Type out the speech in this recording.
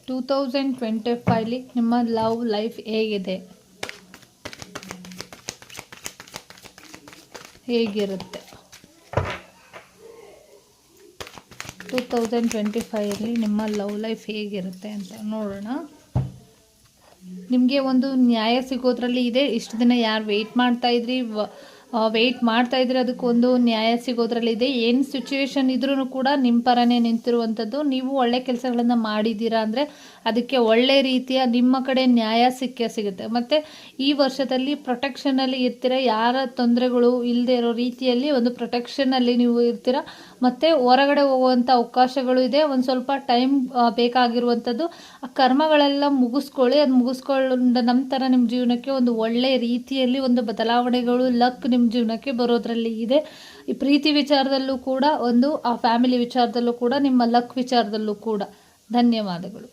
2025 ನಿಮ್ಮ love life ಹೇಗಿರುತ್ತೆ 2025 ನಿಮ್ಮ ಲವ್ ಲೈಫ್ ಹೇಗಿರುತ್ತೆ ಅಂತ ನೋಡೋಣ. ನಿಮಗೆ ಒಂದು ನ್ಯಾಯ ಸಿಗೋದ್ರಲ್ಲಿ ಇದೆ. ಇಷ್ಟು ದಿನ ಯಾರು ವೆಯ್ಟ್ ಮಾಡ್ತಾ ಇದ್ರಿ ಅದಕ್ಕೊಂದು ನ್ಯಾಯ ಸಿಗೋದ್ರಲ್ಲಿ ಇದೆ. ಏನು ಸಿಚುವೇಶನ್ ಇದ್ರೂ ಕೂಡ ನಿಮ್ಮ ಪರನೇ ನಿಂತಿರುವಂಥದ್ದು. ನೀವು ಒಳ್ಳೆ ಕೆಲಸಗಳನ್ನು ಮಾಡಿದ್ದೀರಾ ಅಂದರೆ ಅದಕ್ಕೆ ಒಳ್ಳೆ ರೀತಿಯ ನಿಮ್ಮ ಕಡೆ ನ್ಯಾಯ ಸಿಗುತ್ತೆ. ಮತ್ತು ಈ ವರ್ಷದಲ್ಲಿ ಪ್ರೊಟೆಕ್ಷನಲ್ಲಿ ಇರ್ತೀರ. ಯಾರ ತೊಂದರೆಗಳು ಇಲ್ಲದೆ ಇರೋ ರೀತಿಯಲ್ಲಿ ಒಂದು ಪ್ರೊಟೆಕ್ಷನಲ್ಲಿ ನೀವು ಇರ್ತೀರ. ಮತ್ತು ಹೊರಗಡೆ ಹೋಗುವಂಥ ಅವಕಾಶಗಳು ಇದೆ. ಒಂದು ಸ್ವಲ್ಪ ಟೈಮ್ ಬೇಕಾಗಿರುವಂಥದ್ದು. ಆ ಕರ್ಮಗಳೆಲ್ಲ ಮುಗಿಸ್ಕೊಳ್ಳಿ. ಅದು ಮುಗಿಸ್ಕೊಂಡ ನಂತರ ನಿಮ್ಮ ಜೀವನಕ್ಕೆ ಒಂದು ಒಳ್ಳೆ ರೀತಿಯಲ್ಲಿ ಒಂದು ಬದಲಾವಣೆಗಳು, ಲಕ್ ನಿಮ್ಮ ಜೀವನಕ್ಕೆ ಬರೋದ್ರಲ್ಲಿ ಇದೆ. ಈ ಪ್ರೀತಿ ವಿಚಾರದಲ್ಲೂ ಕೂಡ ಒಂದು, ಆ ಫ್ಯಾಮಿಲಿ ವಿಚಾರದಲ್ಲೂ ಕೂಡ, ನಿಮ್ಮ ಲಕ್ ವಿಚಾರದಲ್ಲೂ ಕೂಡ. ಧನ್ಯವಾದಗಳು.